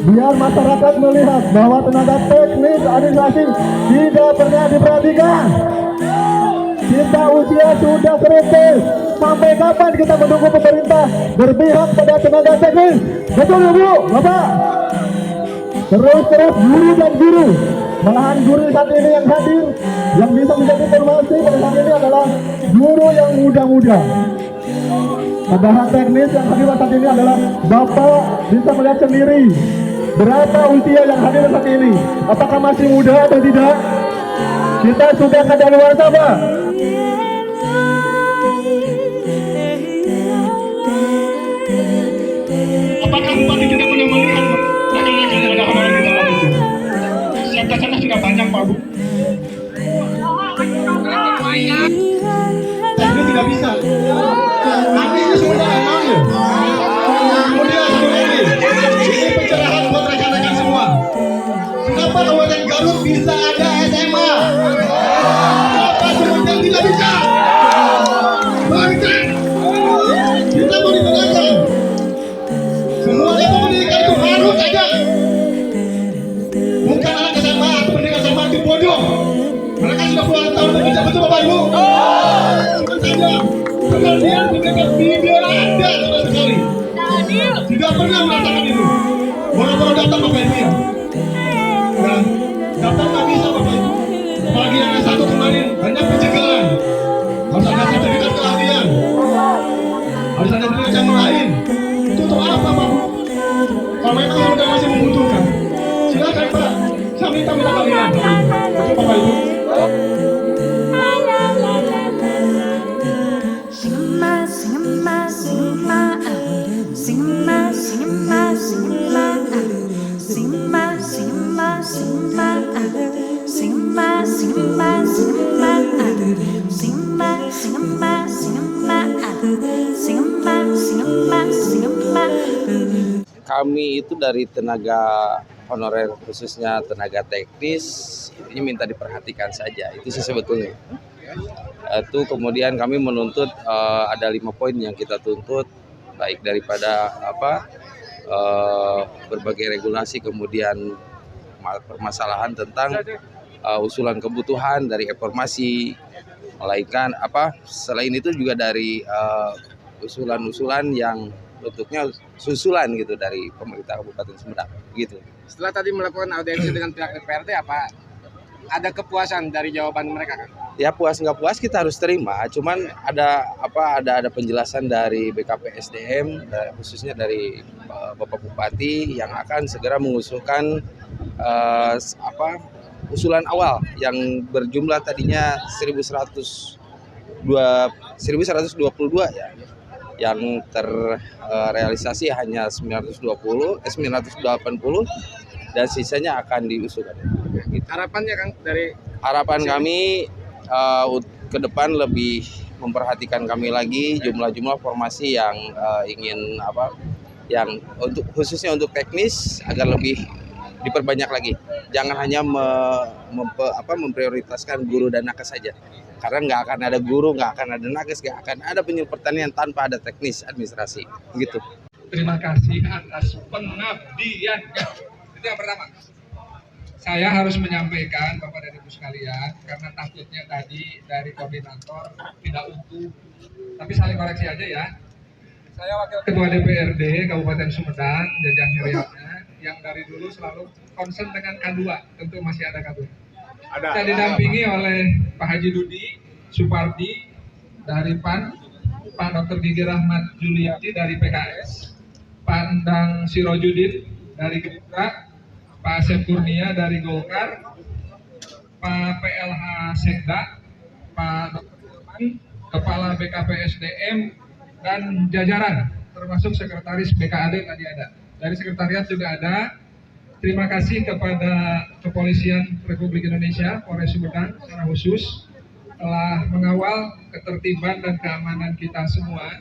biar masyarakat melihat bahwa tenaga teknis administrasi tidak pernah diperhatikan. Kita usia sudah kritis. Sampai kapan kita mendukung pemerintah berpihak pada tenaga teknis? Betul Bu, Bapak? Terus guru dan guru. Malahan guru saat ini yang hadir, yang bisa menjadi informasi pada saat ini adalah guru yang muda-muda. Padahal teknis yang hadir saat ini adalah Bapak bisa melihat sendiri berapa usia yang hadir saat ini. Apakah masih muda atau tidak? Kita sudah kadaluarsa, Pak. Apakah Bupati tidak pernah melihat laki-laki yang ada honorer di dalam itu? Siapa sana sudah banyak Pak Bu. Saya tidak bisa. Nanti itu semua emang ya. Kemudian ini pencerahan buat rekan-rekan semua. Kenapa Kabupaten Garut bisa ada SMA? Kenapa Sumedang tidak bisa? Bangsa! Kita mau dibenarkan. Semua yang pendidikan itu harus ada. Bukan anak SMA atau pendidikan SMA itu bodoh. Mereka sudah puluhan tahun bekerja, betul Bapak Ibu? Bukan saja. Kemudian pendidikan tidak ada sama sekali. Tidak pernah merasakan itu. Boro-boro datang Bapak Ibu ya. Dan datang nggak bisa Bapak Ibu. Apalagi yang satu kemarin hanya pencegahan. Harus ada sertifikat keahlian. Harus ada sertifikat yang lain. Itu untuk apa Pak? Kalau memang sudah masih membutuhkan, silakan Pak. Saya minta kalian. Betul Bapak Ibu. Kami itu dari tenaga honorer khususnya tenaga teknis ini minta diperhatikan saja, itu sih sebetulnya. Itu kemudian kami menuntut ada 5 poin yang kita tuntut, baik daripada berbagai regulasi, kemudian permasalahan tentang usulan kebutuhan dari informasi, melainkan selain itu juga dari usulan-usulan yang bentuknya susulan gitu dari pemerintah Kabupaten Sumedang gitu. Setelah tadi melakukan audiensi dengan pihak DPRD, apa ada kepuasan dari jawaban mereka kan? Ya puas nggak puas kita harus terima, cuman ada penjelasan dari BKPSDM khususnya dari Bapak Bupati yang akan segera mengusulkan usulan awal yang berjumlah tadinya 1122 ya, yang terrealisasi hanya 980 dan sisanya akan diusulkan. Harapannya Kang Harapan kami ke depan lebih memperhatikan kami lagi jumlah formasi yang ingin yang khususnya untuk teknis agar lebih diperbanyak lagi. Jangan hanya memprioritaskan guru dan nakes saja. Karena nggak akan ada guru, nggak akan ada nakes, nggak akan ada penyuluh pertanian tanpa ada teknis administrasi. Gitu. Terima kasih atas pengabdian. Itu yang pertama. Saya harus menyampaikan Bapak dan Ibu sekalian, karena takutnya tadi dari koordinator tidak utuh. Tapi saling koreksi aja ya. Saya Wakil Ketua DPRD Kabupaten Sumedang, Jajang Heriatnya, yang dari dulu selalu concern dengan K2, tentu masih ada K2. Saya didampingi oleh Pak Haji Dudi Supardi dari PAN, Pak Dr. Gigi Rahmat Juliati dari PKS, Pak Endang Sirojudin dari Gerindra, Pak Asep Kurnia dari Golkar, Pak PLH Sekda, Pak Dr. Firman, Kepala BKPSDM, dan jajaran, termasuk Sekretaris BKAD tadi ada. Dari Sekretariat juga ada. Terima kasih kepada Kepolisian Republik Indonesia, Polres Sumedang secara khusus telah mengawal ketertiban dan keamanan kita semua.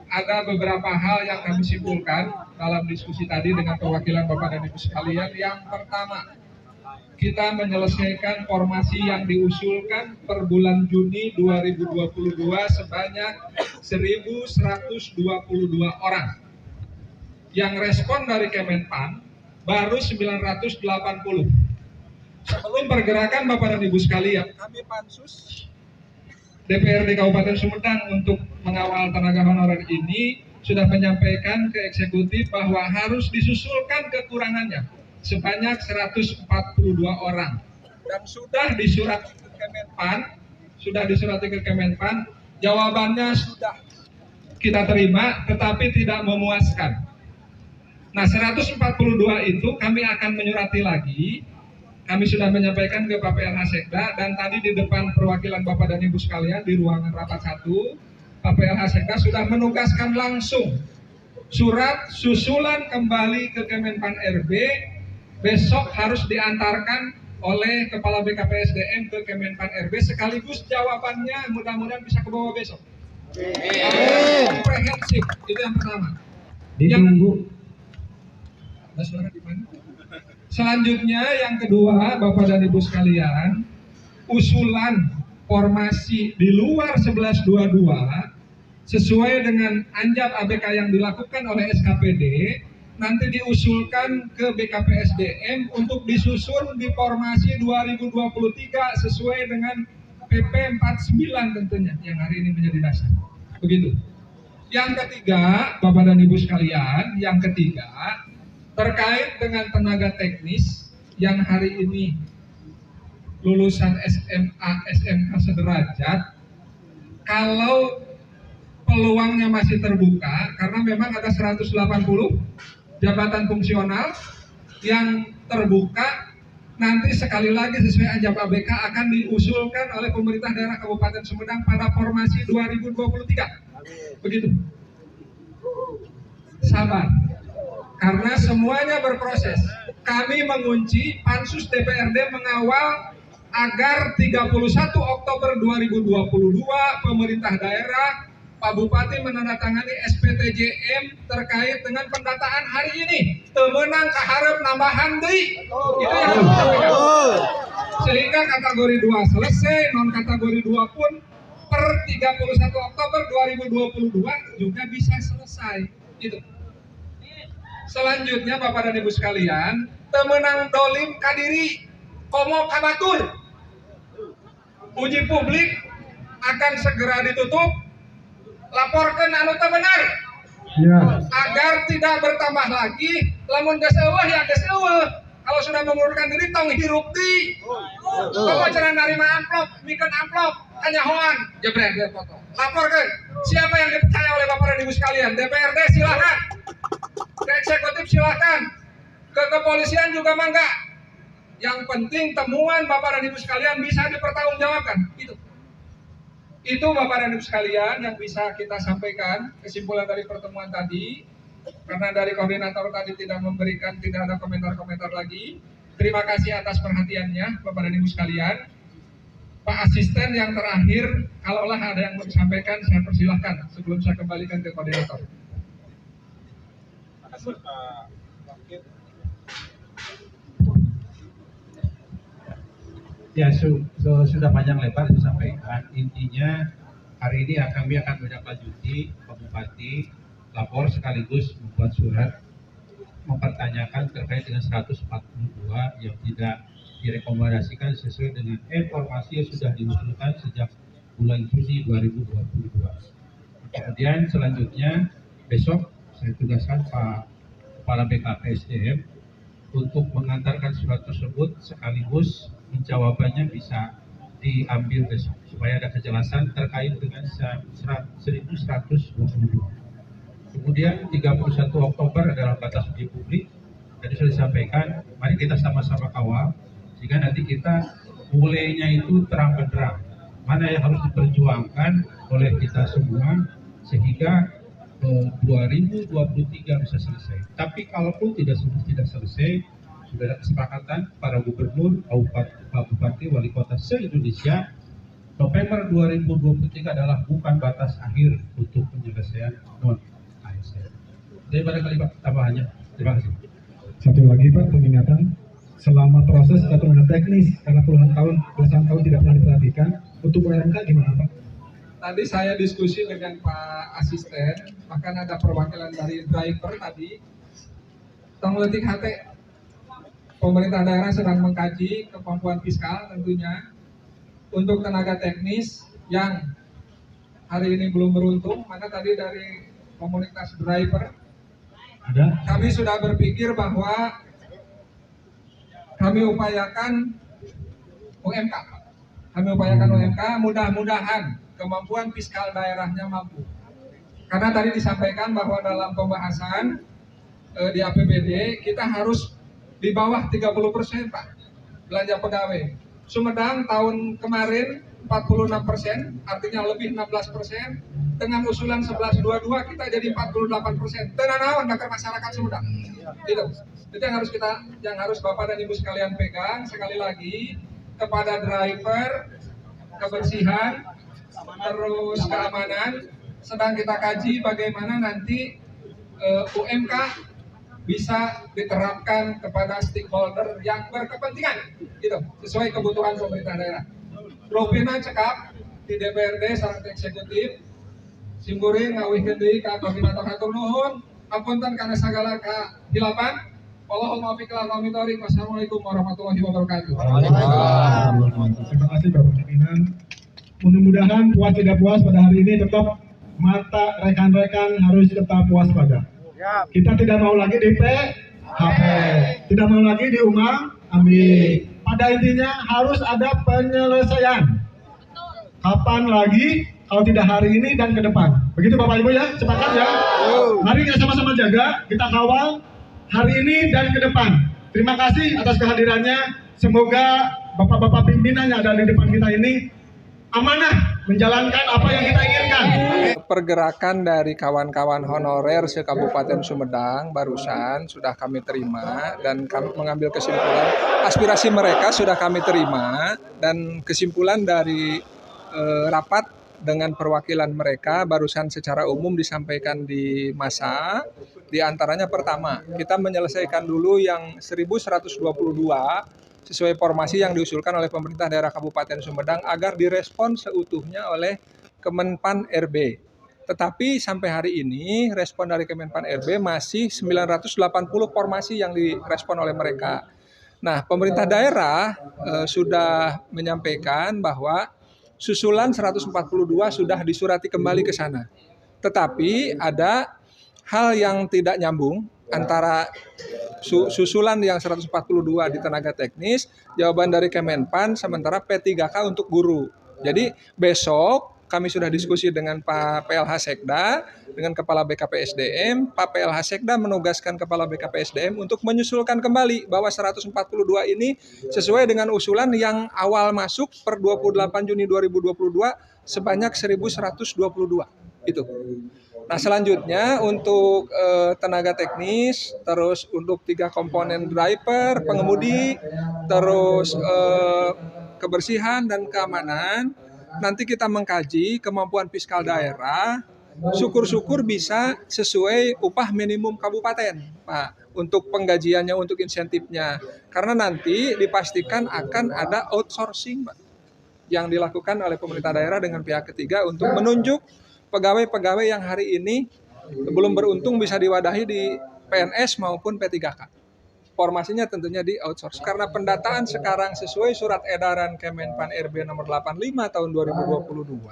Ada beberapa hal yang kami simpulkan dalam diskusi tadi dengan perwakilan Bapak dan Ibu sekalian. Yang pertama, kita menyelesaikan formasi yang diusulkan per bulan Juni 2022 sebanyak 1.122 orang. Yang respon dari Kemenpan baru 980. Sebelum pergerakan Bapak dan Ibu sekalian, kami pansus DPRD Kabupaten Sumedang untuk mengawal tenaga honorer ini sudah menyampaikan ke eksekutif bahwa harus disusulkan kekurangannya sebanyak 142 orang dan sudah disurati ke Kemenpan, jawabannya sudah kita terima tetapi tidak memuaskan. Nah, 142 itu kami akan menyurati lagi. Kami sudah menyampaikan ke Pak PLH Sekda dan tadi di depan perwakilan Bapak dan Ibu sekalian di ruangan rapat 1, Pak PLH Sekda sudah menugaskan langsung surat susulan kembali ke Kemenpan RB, besok harus diantarkan oleh Kepala BKPSDM ke Kemenpan RB sekaligus jawabannya mudah-mudahan bisa ke bawah besok. Komprehensif, itu yang pertama. Ditunggu. Ada suara di mana? Selanjutnya yang kedua, Bapak dan Ibu sekalian, usulan formasi di luar 1122 sesuai dengan anjab ABK yang dilakukan oleh SKPD nanti diusulkan ke BKPSDM untuk disusun di formasi 2023 sesuai dengan PP 49 tentunya yang hari ini menjadi dasar. Begitu. Yang ketiga, Bapak dan Ibu sekalian, yang ketiga terkait dengan tenaga teknis yang hari ini lulusan SMA, SMK sederajat, kalau peluangnya masih terbuka karena memang ada 180 jabatan fungsional yang terbuka, nanti sekali lagi sesuai anjab ABK akan diusulkan oleh pemerintah daerah Kabupaten Sumedang pada formasi 2023. Begitu. Sabar. Karena semuanya berproses. Kami mengunci pansus DPRD mengawal agar 31 Oktober 2022 pemerintah daerah Pak Bupati menandatangani SPTJM terkait dengan pendataan hari ini. Temenang keharap nambahan deui. Itu yang sehingga kategori 2 selesai, non kategori 2 pun per 31 Oktober 2022 juga bisa selesai. Itu. Selanjutnya Bapak dan Ibu sekalian, temenang dolim kadiri komo kabatur. Uji publik akan segera ditutup. Laporkan anu teu benar. Ya. Agar tidak bertambah lagi lamun geus eueuh ya geus eueuh. Kalau sudah mengundurkan diri tong hirup di. Kalau cenah narima amplop, mikeun amplop, hanya hoan, jebret dia foto. Laporkan. Siapa yang dipercaya oleh Bapak dan Ibu sekalian? DPRD silakan. Ke eksekutif silahkan, ke kepolisian juga mangga. Yang penting temuan Bapak dan Ibu sekalian bisa dipertanggungjawabkan. Itu Bapak dan Ibu sekalian yang bisa kita sampaikan kesimpulan dari pertemuan tadi. Karena dari koordinator tadi tidak ada komentar-komentar lagi. Terima kasih atas perhatiannya Bapak dan Ibu sekalian. Pak Asisten yang terakhir, kalaulah ada yang mau disampaikan saya persilahkan sebelum saya kembalikan ke koordinator. Ya, sudah panjang lebar disampaikan. Intinya hari ini kami akan menindaklanjuti Pak Bupati lapor sekaligus membuat surat mempertanyakan terkait dengan 142 yang tidak direkomendasikan sesuai dengan informasi yang sudah diusulkan sejak bulan Juni 2022. Kemudian selanjutnya besok saya tugaskan Pak Kepala BKPSDM untuk mengantarkan surat tersebut sekaligus jawabannya bisa diambil besok supaya ada kejelasan terkait dengan 1122. Kemudian 31 Oktober adalah batas uji publik. Tadi sudah disampaikan, mari kita sama-sama kawal sehingga nanti kita mulainya itu terang benderang mana yang harus diperjuangkan oleh kita semua sehingga 2023 bisa selesai. Tapi kalaupun tidak selesai, sudah ada kesepakatan para gubernur, Pak Bupati, Wali Kota se-Indonesia, November 2023 adalah bukan batas akhir untuk penyelesaian non-ASN. Daripada kali Pak, tambahannya. Terima kasih. Satu lagi Pak, pengingatan selama proses atau teknis karena belasan tahun tidak pernah diperhatikan untuk UMK gimana Pak? Tadi saya diskusi dengan Pak Asisten, bahkan ada perwakilan dari driver tadi. Tong letik hati, pemerintah daerah sedang mengkaji kemampuan fiskal tentunya untuk tenaga teknis yang hari ini belum beruntung. Maka tadi dari komunitas driver kami sudah berpikir bahwa kami upayakan UMK. Mudah-mudahan kemampuan fiskal daerahnya mampu. Karena tadi disampaikan bahwa dalam pembahasan di APBD kita harus di bawah 30% Pak belanja pegawai. Sumedang tahun kemarin 46%, artinya lebih 16%. Dengan usulan 1122 kita jadi 48%. Tenanawan bakar masyarakat Sumedang. Itu yang harus Bapak dan Ibu sekalian pegang. Sekali lagi kepada driver, kebersihan, terus keamanan sedang kita kaji bagaimana nanti UMK bisa diterapkan kepada stakeholder yang berkepentingan, gitu, sesuai kebutuhan pemerintah daerah. Ropina cekap di DPRD sareng eksekutif, simkuring ngawihkeun deui ka koordinator hatur nuhun, apunten kana sagala kahilapan. Allahumma fiqh al-qamitori. Wassalamualaikum warahmatullahi wabarakatuh. Terima kasih Bapak Pimpinan. Mudah-mudahan puas tidak puas pada hari ini tetap mata rekan-rekan harus tetap puas pada. Kita tidak mau lagi di PHP, tidak mau lagi diumang ambing. Pada intinya harus ada penyelesaian. Kapan lagi kalau tidak hari ini dan ke depan. Begitu Bapak Ibu ya, sepakat ya? Mari kita sama-sama jaga, kita kawal hari ini dan ke depan. Terima kasih atas kehadirannya. Semoga Bapak-Bapak pimpinan yang ada di depan kita ini amanah menjalankan apa yang kita inginkan. Pergerakan dari kawan-kawan honorer se-Kabupaten Sumedang barusan sudah kami terima dan kami mengambil kesimpulan aspirasi mereka sudah kami terima, dan kesimpulan dari rapat dengan perwakilan mereka barusan secara umum disampaikan di masa. Di antaranya pertama, kita menyelesaikan dulu yang 1122 sesuai formasi yang diusulkan oleh pemerintah daerah Kabupaten Sumedang agar direspon seutuhnya oleh Kemenpan RB. Tetapi sampai hari ini respon dari Kemenpan RB masih 980 formasi yang direspon oleh mereka. Nah, pemerintah daerah sudah menyampaikan bahwa susulan 142 sudah disurati kembali ke sana. Tetapi ada hal yang tidak nyambung antara susulan yang 142 di tenaga teknis, jawaban dari Kemenpan, sementara P3K untuk guru. Jadi besok kami sudah diskusi dengan Pak PLH Sekda, dengan Kepala BKPSDM. Pak PLH Sekda menugaskan Kepala BKPSDM untuk menyusulkan kembali bahwa 142 ini sesuai dengan usulan yang awal masuk per 28 Juni 2022 sebanyak 1122. Itu. Nah, selanjutnya untuk tenaga teknis, terus untuk 3 komponen driver, pengemudi, terus kebersihan dan keamanan, nanti kita mengkaji kemampuan fiskal daerah, syukur-syukur bisa sesuai upah minimum kabupaten, Pak, untuk penggajiannya, untuk insentifnya. Karena nanti dipastikan akan ada outsourcing, Pak, yang dilakukan oleh pemerintah daerah dengan pihak ketiga untuk menunjuk pegawai-pegawai yang hari ini belum beruntung bisa diwadahi di PNS maupun P3K. Formasinya tentunya di outsource. Karena pendataan sekarang sesuai surat edaran Kemenpan RB nomor 85 tahun 2022,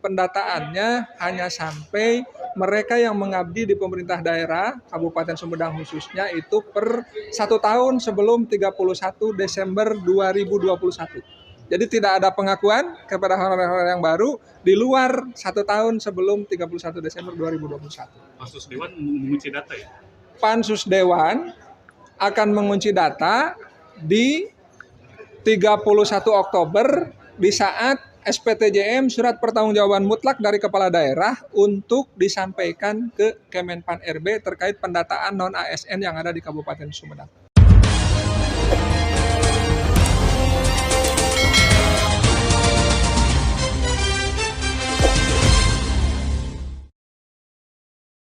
pendataannya hanya sampai mereka yang mengabdi di pemerintah daerah, Kabupaten Sumedang khususnya, itu per 1 tahun sebelum 31 Desember 2021. Jadi tidak ada pengakuan kepada honorer yang baru di luar 1 tahun sebelum 31 Desember 2021. Pansus Dewan mengunci data ya? Pansus Dewan akan mengunci data di 31 Oktober di saat SPTJM surat pertanggungjawaban mutlak dari kepala daerah untuk disampaikan ke Kemenpan RB terkait pendataan non-ASN yang ada di Kabupaten Sumedang.